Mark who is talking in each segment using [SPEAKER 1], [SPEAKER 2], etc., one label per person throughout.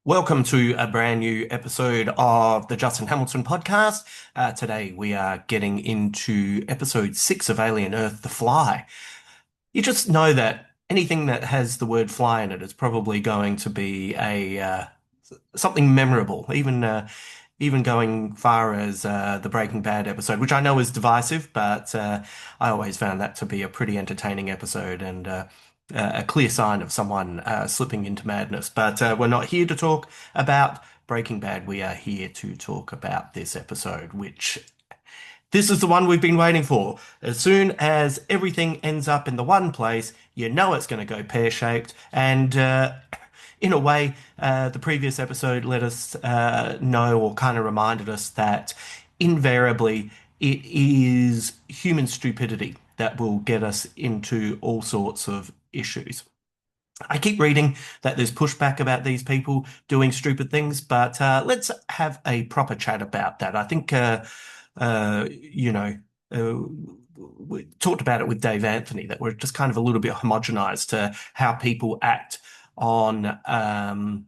[SPEAKER 1] Welcome to a brand new episode of the Justin Hamilton podcast. Today we are getting into episode 6 of Alien Earth, The Fly. You just know that anything that has the word fly in it is probably going to be a something memorable, even going far as the Breaking Bad episode, which I know is divisive, but I always found that to be a pretty entertaining episode and a clear sign of someone slipping into madness. But we're not here to talk about Breaking Bad. We are here to talk about this episode, which this is the one we've been waiting for. As soon as everything ends up in the one place, you know it's going to go pear-shaped. And in a way, the previous episode let us know or kind of reminded us that invariably it is human stupidity that will get us into all sorts of issues. I keep reading that there's pushback about these people doing stupid things, but let's have a proper chat about that. I think, uh, you know, we talked about it with Dave Anthony, that we're just kind of a little bit homogenized to how people act on on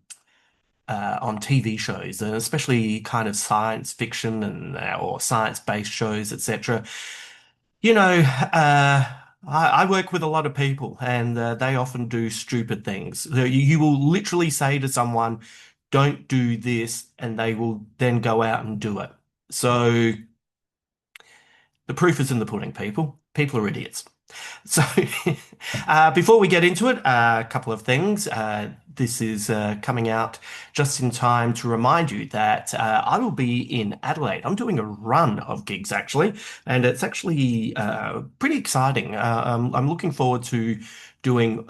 [SPEAKER 1] TV shows, and especially kind of science fiction and or science-based shows, etc. You know, I work with a lot of people, and they often do stupid things. So you will literally say to someone, "Don't do this," and they will then go out and do it. So the proof is in the pudding, people. People are idiots. So, before we get into it, a couple of things. This is coming out just in time to remind you that I will be in Adelaide. I'm doing a run of gigs actually, and it's actually pretty exciting. I'm looking forward to doing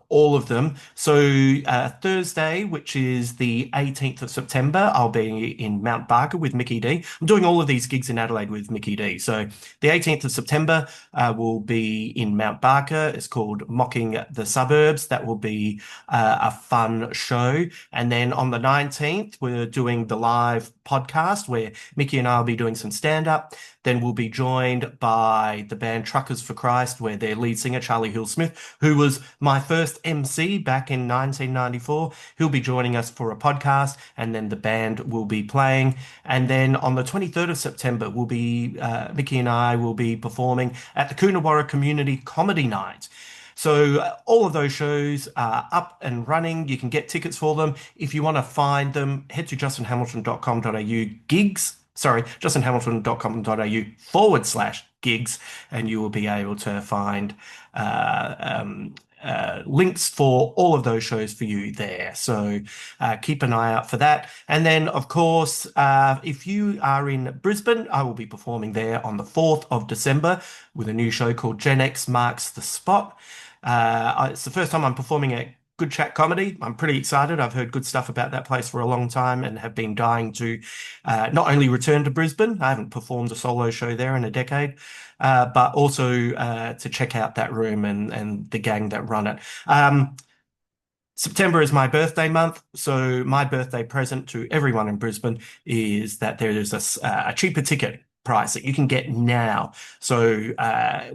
[SPEAKER 1] all of them. So, Thursday, which is the 18th of September, I'll be in Mount Barker with Mickey D. I'm doing all of these gigs in Adelaide with Mickey D. So, the 18th of September will be in Mount Barker. It's called Mocking the Suburbs. That will be a fun show. And then on the 19th, we're doing the live podcast where Mickey and I will be doing some stand-up. Then we'll be joined by the band Truckers for Christ, where their lead singer, Charlie Hill-Smith, who was my first MC back in 1994, he'll be joining us for a podcast, and then the band will be playing. And then on the 23rd of September, Mickey and I will be performing at the Coonawarra Community Comedy Night. So all of those shows are up and running. You can get tickets for them. If you want to find them, head to justinhamilton.com.au gigs. Sorry, justinhamilton.com.au /gigs, and you will be able to find links for all of those shows for you there. So keep an eye out for that. And then, of course, if you are in Brisbane, I will be performing there on the 4th of December with a new show called Gen X Marks the Spot. It's the first time I'm performing at Good Chat Comedy. I'm pretty excited. I've heard good stuff about that place for a long time and have been dying to not only return to Brisbane, I haven't performed a solo show there in a decade, but also to check out that room and the gang that run it. September is my birthday month, so my birthday present to everyone in Brisbane is that there is a cheaper ticket price that you can get now. So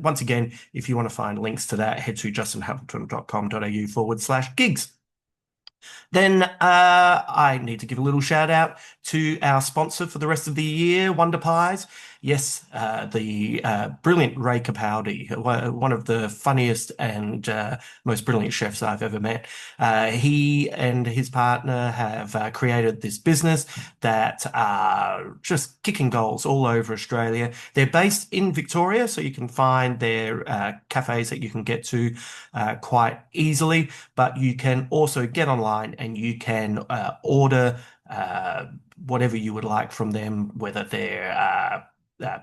[SPEAKER 1] once again, if you want to find links to that, head to justinhamilton.com.au /gigs. Then I need to give a little shout out to our sponsor for the rest of the year, Wonder Pies. Yes, the brilliant Ray Capaldi, one of the funniest and most brilliant chefs I've ever met. He and his partner have created this business that are just kicking goals all over Australia. They're based in Victoria, so you can find their cafes that you can get to quite easily, but you can also get online and you can order whatever you would like from them, whether they're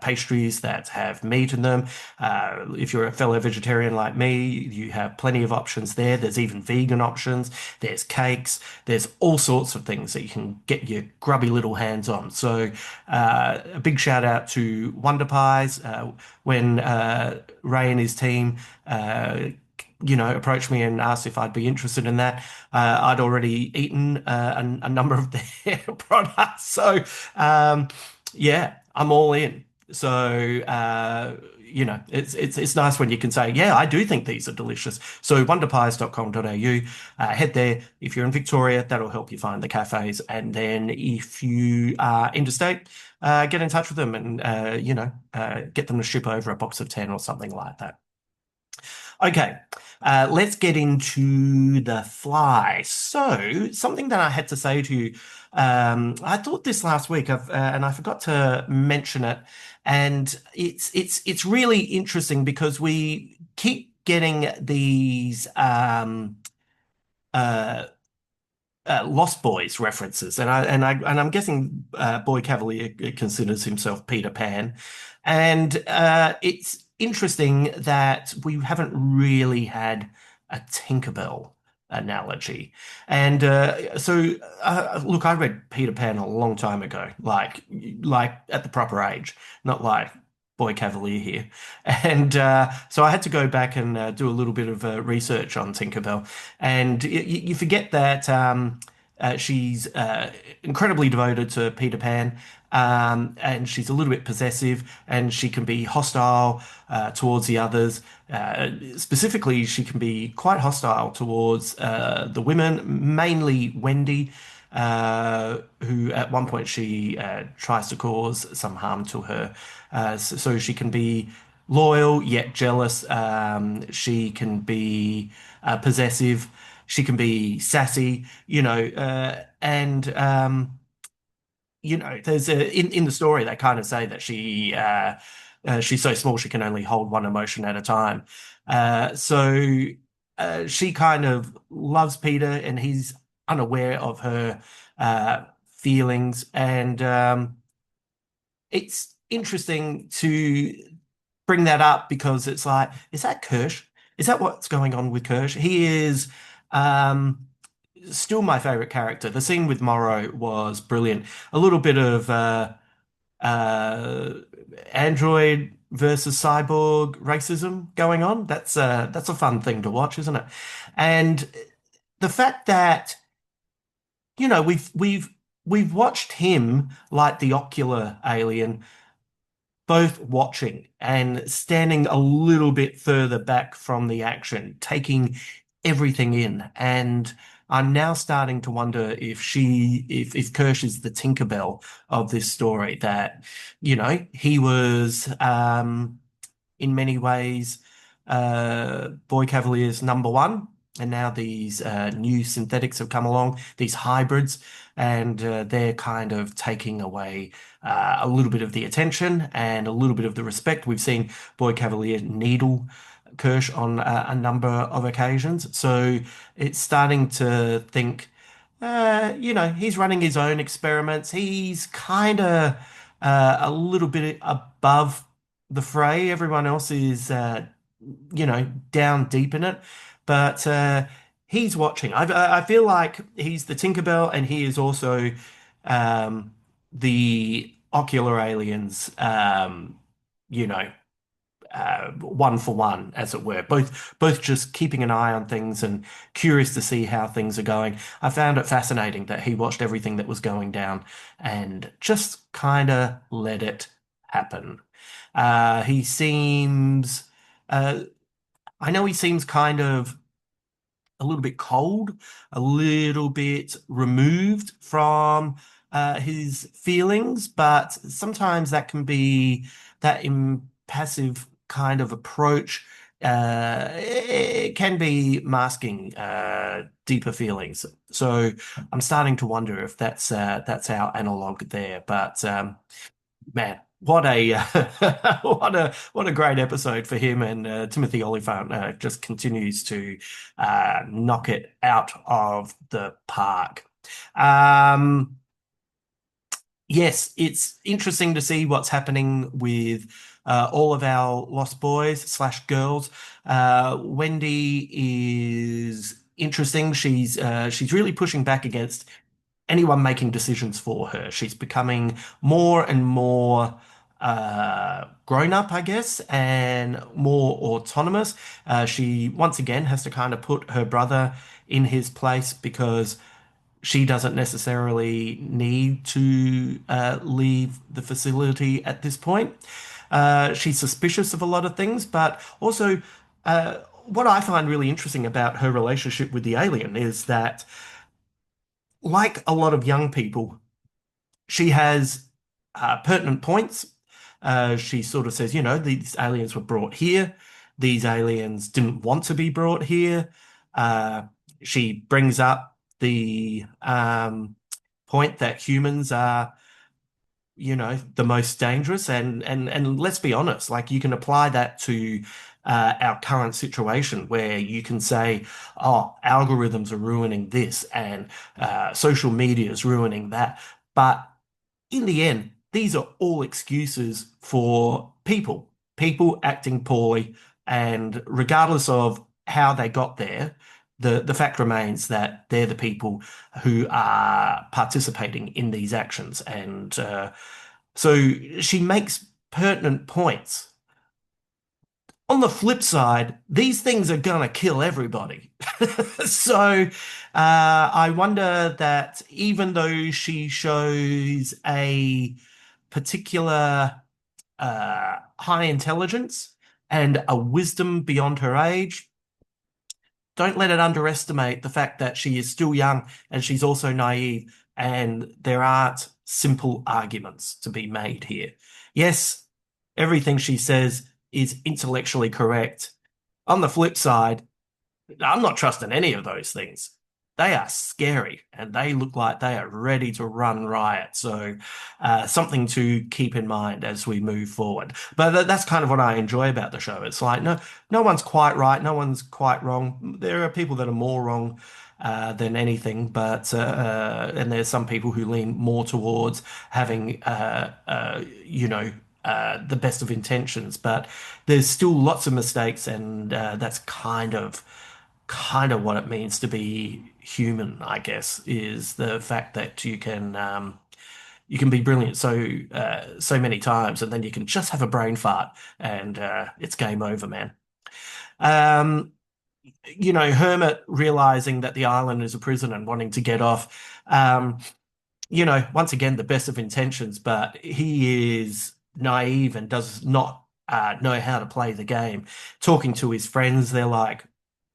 [SPEAKER 1] pastries that have meat in them. If you're a fellow vegetarian like me, you have plenty of options there. There's even vegan options. There's cakes. There's all sorts of things that you can get your grubby little hands on. So a big shout out to Wonder Pies. When Ray and his team approached me and asked if I'd be interested in that. I'd already eaten a number of their products. So, yeah, I'm all in. So, it's nice when you can say, yeah, I do think these are delicious. So wonderpies.com.au, head there. If you're in Victoria, that'll help you find the cafes. And then if you are interstate, get in touch with them and, get them to ship over a box of 10 or something like that. Okay, let's get into The Fly. So, something that I had to say to you, I thought this last week, and I forgot to mention it, and it's really interesting because we keep getting these uh, Lost Boys references, and I'm guessing Boy Cavalier considers himself Peter Pan, and it's interesting that we haven't really had a Tinkerbell analogy, and look, I read Peter Pan a long time ago, like at the proper age, not like Boy Cavalier here, and so I had to go back and do a little bit of research on Tinkerbell. And you forget that she's incredibly devoted to Peter Pan, and she's a little bit possessive, and she can be hostile towards the others. Specifically, she can be quite hostile towards the women, mainly Wendy. Who at one point she tries to cause some harm to her. So she can be loyal yet jealous. She can be possessive. She can be sassy, and there's in the story they kind of say that she's so small she can only hold one emotion at a time. So she kind of loves Peter, and he's unaware of her feelings, and it's interesting to bring that up because it's like, is that Kirsch? Is that what's going on with Kirsch? He is um, still my favorite character. The scene with Morrow was brilliant. A little bit of uh, android versus cyborg racism going on. That's a fun thing to watch, isn't it? And the fact that we've watched him like the ocular alien both watching and standing a little bit further back from the action, taking everything in. And I'm now starting to wonder if Kirsch is the Tinkerbell of this story, that, he was in many ways Boy Cavalier's number one. And now these new synthetics have come along, these hybrids, and they're kind of taking away a little bit of the attention and a little bit of the respect. We've seen Boy Cavalier needle Kirsch on a number of occasions. So it's starting to think, he's running his own experiments. He's kind of a little bit above the fray. Everyone else is, down deep in it, but he's watching. I feel like he's the Tinkerbell, and he is also the ocular aliens. You know, one for one, as it were. Both just keeping an eye on things and curious to see how things are going. I found it fascinating that he watched everything that was going down and just kind of let it happen. He seems. Uh, I know he seems kind of a little bit cold, a little bit removed from his feelings, but sometimes that can be that impassive kind of approach. It can be masking deeper feelings. So I'm starting to wonder if that's our analog there. But man, what a what a great episode for him, and Timothy Olyphant just continues to knock it out of the park. Um, yes, it's interesting to see what's happening with all of our lost boys slash girls. Wendy is interesting. She's really pushing back against anyone making decisions for her. She's becoming more and more grown up, I guess, and more autonomous. She once again has to kind of put her brother in his place because she doesn't necessarily need to leave the facility at this point. She's suspicious of a lot of things, but also what I find really interesting about her relationship with the alien is that, like a lot of young people, she has pertinent points. She sort of says, these aliens were brought here. These aliens didn't want to be brought here. Uh, she brings up the point that humans are, the most dangerous. And let's be honest, like you can apply that to our current situation where you can say, oh, algorithms are ruining this and social media is ruining that. But in the end, these are all excuses for people acting poorly, and regardless of how they got there, the fact remains that they're the people who are participating in these actions. And so she makes pertinent points. On the flip side, these things are gonna kill everybody. So I wonder that even though she shows a particular high intelligence and a wisdom beyond her age, don't let it underestimate the fact that she is still young and she's also naive, and there aren't simple arguments to be made here. Yes, everything she says is intellectually correct. On the flip side, I'm not trusting any of those things. They are scary and they look like they are ready to run riot. So, something to keep in mind as we move forward. But that's kind of what I enjoy about the show. It's like, no one's quite right, no one's quite wrong. There are people that are more wrong than anything, but and there's some people who lean more towards having, the best of intentions. But there's still lots of mistakes, and that's kind of what it means to be human, I guess, is the fact that you can be brilliant so many times, and then you can just have a brain fart, and it's game over, man. Um, Hermit realizing that the island is a prison and wanting to get off. Once again, the best of intentions, but he is naive and does not know how to play the game. Talking to his friends, they're like,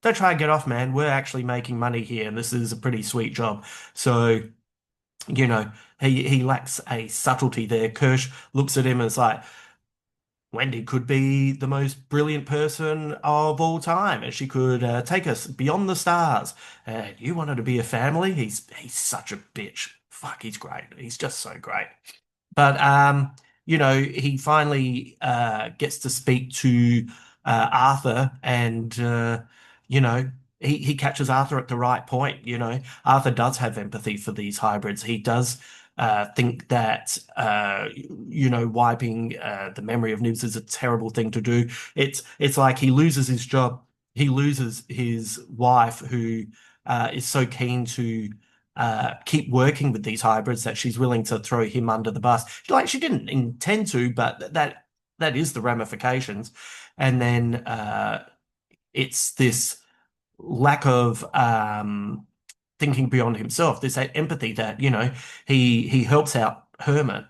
[SPEAKER 1] don't try and get off, man. We're actually making money here, and this is a pretty sweet job. So, you know, he lacks a subtlety there. Kirsch looks at him and is like, Wendy could be the most brilliant person of all time, and she could take us beyond the stars. You want her to be a family? He's such a bitch. Fuck, he's great. He's just so great. But he finally gets to speak to Arthur, and you know, he catches Arthur at the right point. Arthur does have empathy for these hybrids. He does think that wiping the memory of Nibs is a terrible thing to do. It's like he loses his job, he loses his wife, who is so keen to keep working with these hybrids that she's willing to throw him under the bus. Like she didn't intend to, but that is the ramifications. And then it's this lack of thinking beyond himself, this empathy that, he helps out Hermit,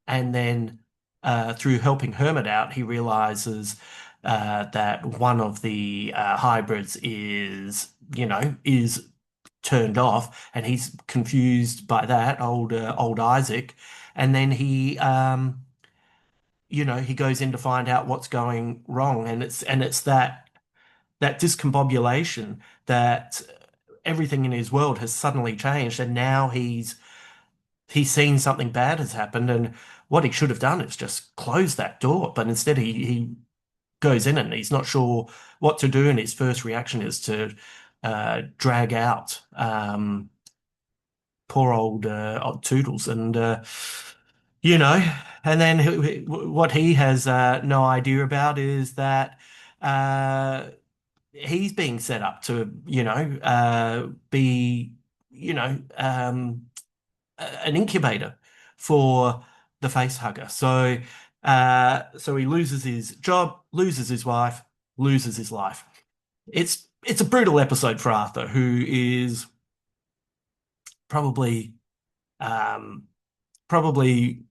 [SPEAKER 1] and then through helping Hermit out, he realizes that one of the hybrids is turned off, and he's confused by that, old Isaac. And then he goes in to find out what's going wrong, and it's that discombobulation that everything in his world has suddenly changed, and now he's seen something bad has happened, and what he should have done is just close that door, but instead he goes in and he's not sure what to do, and his first reaction is to drag out poor old Toodles, and you know, and then what he has no idea about is that uh, he's being set up to, be, an incubator for the face hugger. So he loses his job, loses his wife, loses his life. It's a brutal episode for Arthur, who is probably um, probably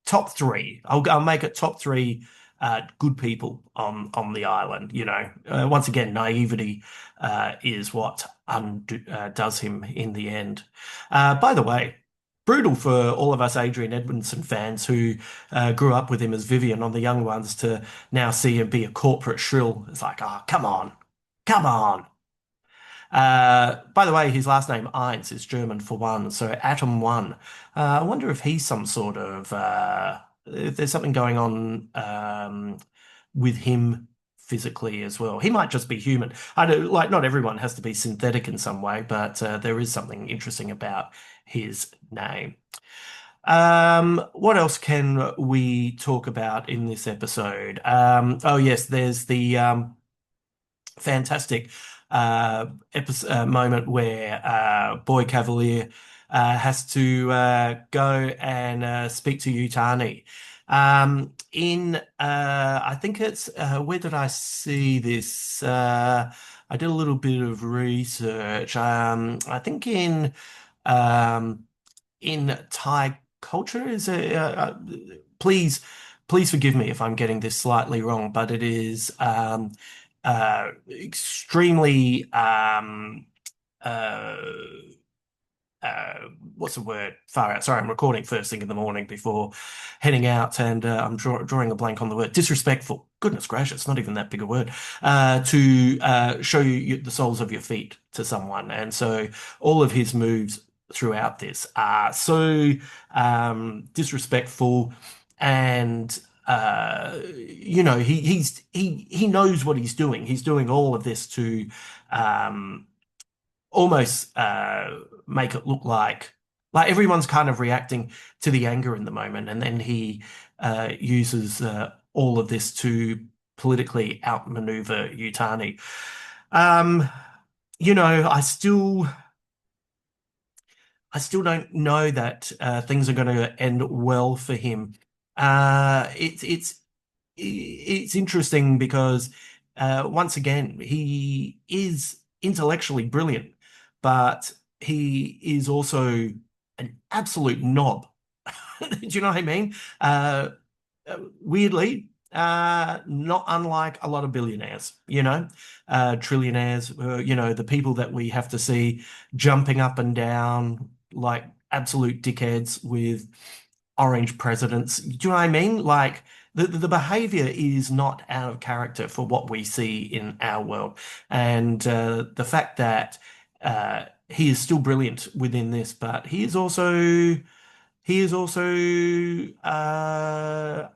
[SPEAKER 1] top three. I'll make it top three good people on the island. Once again, naivety is what undo does him in the end. By the way, brutal for all of us Adrian Edmondson fans who grew up with him as Vivian on The Young Ones to now see him be a corporate shrill. It's like, oh, come on, come on. By the way, his last name Eins is German for one, so Atom One. I wonder if he's some sort of if there's something going on with him physically as well. He might just be human. I know, like, not everyone has to be synthetic in some way, but there is something interesting about his name. What else can we talk about in this episode? Oh yes, there's the fantastic episode, moment where Boy Cavalier has to go and speak to Utani. I think it's where did I see this? I did a little bit of research. I think um, in Thai culture is please please forgive me if I'm getting this slightly wrong, but it is extremely uh, uh, what's the word? Far out. Sorry, I'm recording first thing in the morning before heading out, and I'm drawing a blank on the word. Disrespectful. Goodness gracious, not even that big a word. To show you the soles of your feet to someone, and so all of his moves throughout this are so disrespectful, and he knows what he's doing. He's doing all of this to um, almost make it look like everyone's kind of reacting to the anger in the moment, and then he uses all of this to politically outmaneuver Yutani. Um, I still don't know that things are going to end well for him. It's interesting because once again he is intellectually brilliant, but he is also an absolute knob. Do you know what I mean? Uh, Weirdly, not unlike a lot of billionaires, trillionaires, the people that we have to see jumping up and down like absolute dickheads with orange presidents. Do you know what I mean? Like the behavior is not out of character for what we see in our world, and the fact that he is still brilliant within this, but he is also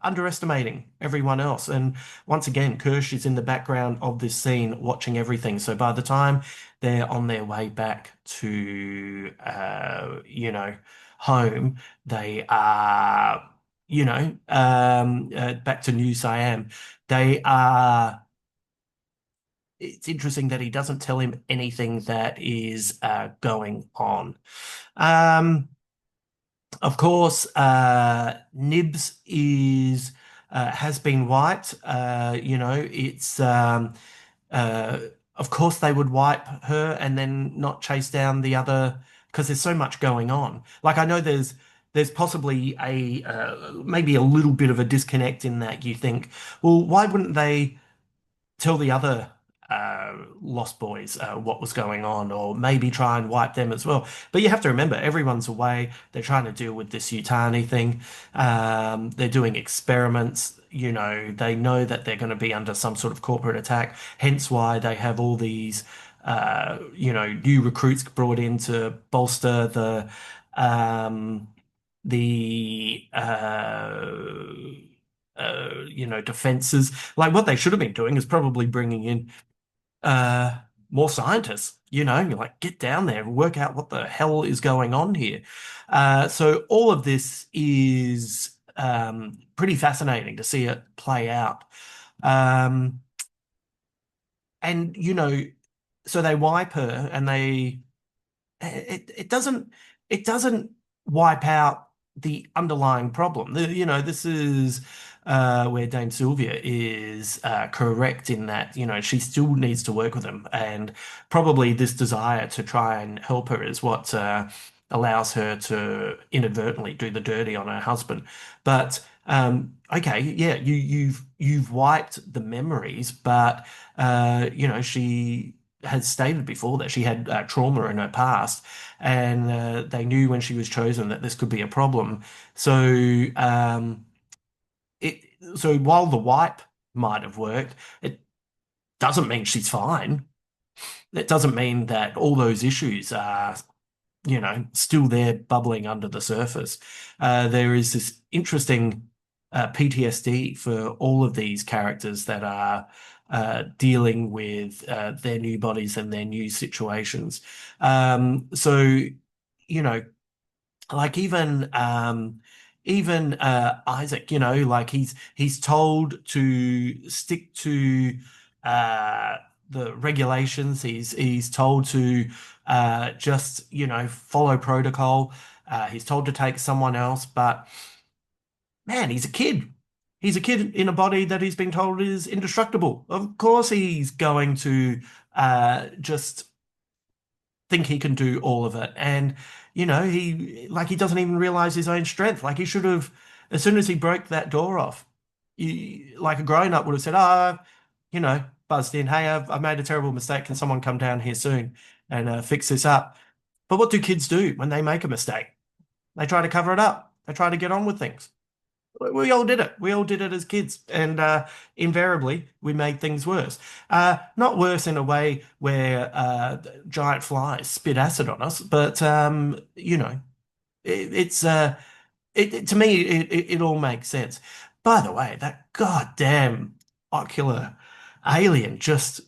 [SPEAKER 1] underestimating everyone else. And once again, Kirsch is in the background of this scene watching everything. So by the time they're on their way back to, home, they are, back to New Siam. They are. It's interesting that he doesn't tell him anything that is going on. Um, of course, Nibs is has been wiped. It's uh, of course they would wipe her and then not chase down the other because there's so much going on. Like I know there's possibly a maybe a little bit of a disconnect in that you think, well, why wouldn't they tell the other Lost Boys what was going on, or maybe try and wipe them as well. But you have to remember, everyone's away. They're trying to deal with this Yutani thing. They're doing experiments. They know that they're going to be under some sort of corporate attack. Hence why they have all these, new recruits brought in to bolster the defenses. Like what they should have been doing is probably bringing in uh, more scientists. You're like, get down there and work out what the hell is going on here. So all of this is pretty fascinating to see it play out. Um, and so they wipe her, and it doesn't wipe out the underlying problem. This is where Dame Sylvia is correct in that, she still needs to work with him, and probably this desire to try and help her is what allows her to inadvertently do the dirty on her husband. But okay, yeah, you've wiped the memories, but she had stated before that she had trauma in her past, and they knew when she was chosen that this could be a problem. So it so while the wipe might have worked, it doesn't mean she's fine. It doesn't mean that all those issues are, still there bubbling under the surface. There is this interesting PTSD for all of these characters that are dealing with their new bodies and their new situations. So, like even Isaac, like he's told to stick to uh the regulations. He's told to just, follow protocol. He's told to take someone else, but man, he's a kid. He's a kid in a body that he's been told is indestructible. Of course he's going to just think he can do all of it. And, he doesn't even realize his own strength. Like he should have, as soon as he broke that door off, like a grown up would have said, buzzed in, hey, I've made a terrible mistake. Can someone come down here soon and fix this up? But what do kids do when they make a mistake? They try to cover it up. They try to get on with things. We all did it. We all did it as kids, and invariably we made things worse. Not worse in a way where giant flies spit acid on us, but it's to me it all makes sense. By the way, that goddamn ocular alien just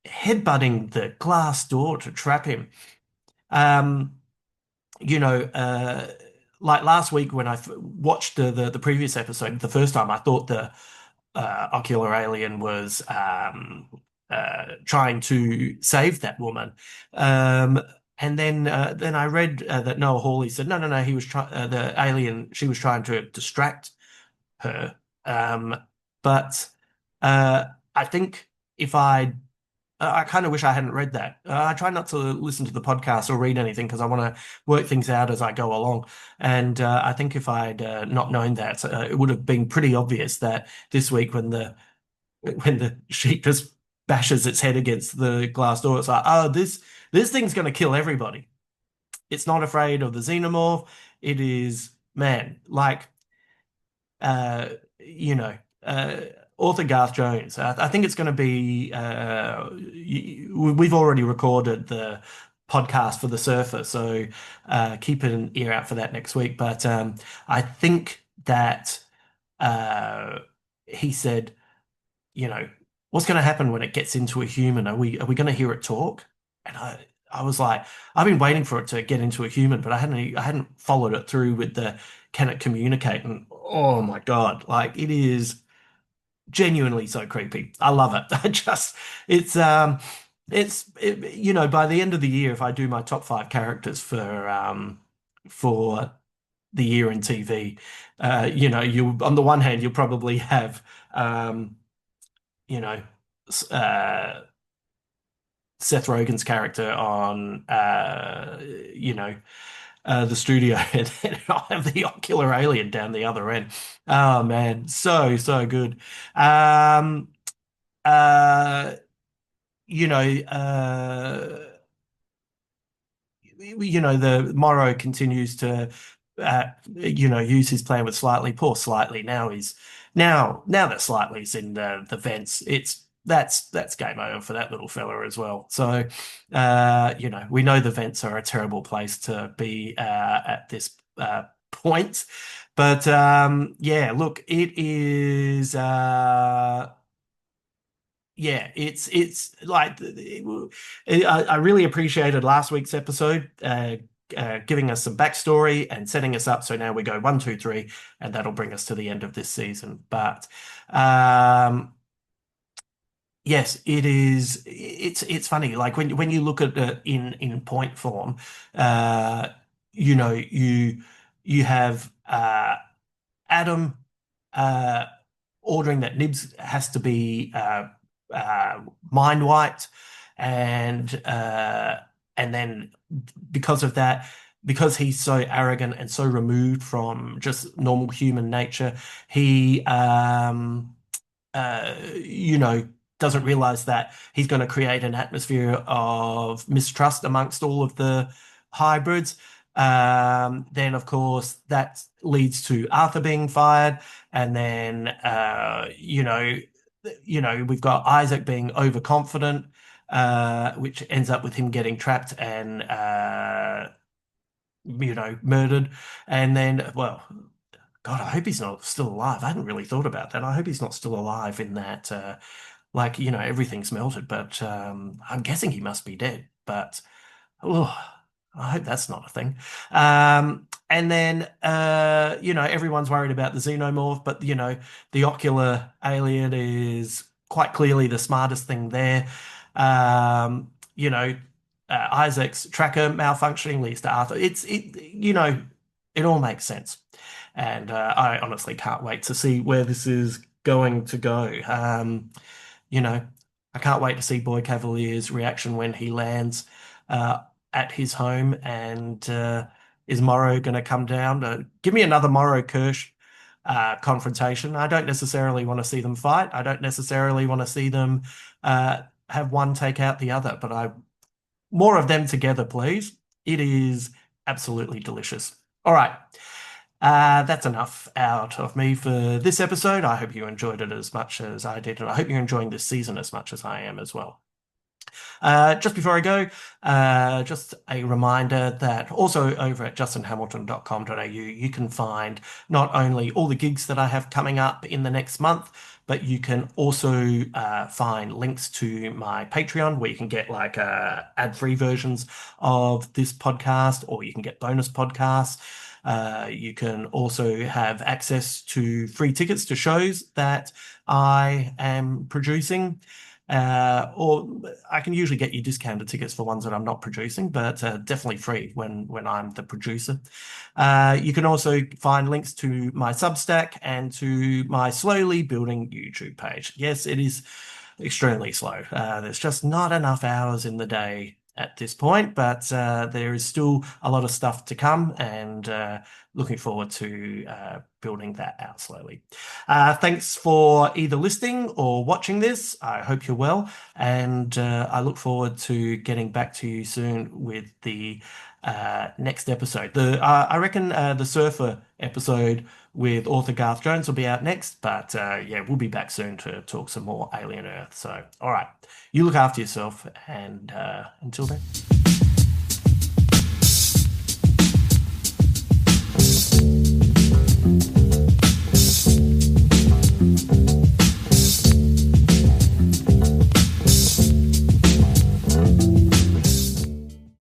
[SPEAKER 1] headbutting the glass door to trap him. Um, you know, like last week when I watched the previous episode the first time, I thought the ocular alien was trying to save that woman. Um, and then I read that Noah Hawley said, no, no, no, he was trying the alien, she was trying to distract her. Um, but I think if I kind of wish I hadn't read that. I try not to listen to the podcast or read anything because I want to work things out as I go along. And I think if I'd not known that, it would have been pretty obvious that this week when the sheep just bashes its head against the glass door, it's like, oh, this thing's going to kill everybody. It's not afraid of the xenomorph. It is, man, like uh, you know, uh, author Garth Jones. I think it's going to be. We've already recorded the podcast for The Surfer, so keep an ear out for that next week. But I think that uh, he said, you know, what's going to happen when it gets into a human? Are we going to hear it talk? And I was like, I've been waiting for it to get into a human, but I hadn't followed it through with the can it communicate? And oh my God, like it is genuinely so creepy. I love it. By the end of the year, if I do my top five characters for the year in TV, you on the one hand you'll probably have you know, Seth Rogen's character on, the studio, and then I'll have the ocular alien down the other end. Oh man, so so good. Um, uh, you know, the Morrow continues to, use his plan with Slightly. Poor Slightly. Now that Slightly's in the vents, that's game over for that little fella as well. So, we know the vents are a terrible place to be at this point. But yeah, look, it is. Yeah, it's like I really appreciated last week's episode, giving us some backstory and setting us up. So now we go one, two, three, and that'll bring us to the end of this season. But yes, it is. It's funny. Like when you look at it in point form, uh, you know, you have Adam uh, ordering that Nibs has to be mind wiped, and then because of that. because he's so arrogant and so removed from just normal human nature, he you know, doesn't realize that he's going to create an atmosphere of mistrust amongst all of the hybrids. Then, of course, that leads to Arthur being fired, and then we've got Isaac being overconfident, which ends up with him getting trapped and murdered. And then, well, God, I hope he's not still alive. I hadn't really thought about that. I hope he's not still alive in that, everything's melted, but I'm guessing he must be dead. But oh, I hope that's not a thing. And then, everyone's worried about the xenomorph, but, the ocular alien is quite clearly the smartest thing there. Isaac's tracker malfunctioning leads to Arthur. It all makes sense. And I honestly can't wait to see where this is going to go. You know, I can't wait to see Boy Cavalier's reaction when he lands uh, at his home. And is Morrow going to come down? Give me another Morrow Kirsch confrontation. I don't necessarily want to see them fight. I don't necessarily want to see them have one take out the other, but I more of them together, please. It is absolutely delicious. All right. That's enough out of me for this episode. I hope you enjoyed it as much as I did, and I hope you're enjoying this season as much as I am as well. Just before I go, just a reminder that also over at justinhamilton.com.au, you can find not only all the gigs that I have coming up in the next month, but you can also find links to my Patreon where you can get like ad-free versions of this podcast, or you can get bonus podcasts. You can also have access to free tickets to shows that I am producing. Or I can usually get you discounted tickets for ones that I'm not producing, but definitely free when I'm the producer. You can also find links to my Substack and to my slowly building YouTube page. Yes, it is extremely slow. There's just not enough hours in the day at this point, but there is still a lot of stuff to come, and looking forward to building that out slowly. Thanks for either listening or watching this. I hope you're well, and I look forward to getting back to you soon with the next episode. I reckon the Surfer episode with author Garth Jones will be out next, but yeah, we'll be back soon to talk some more Alien Earth. So, all right, you look after yourself, and until then.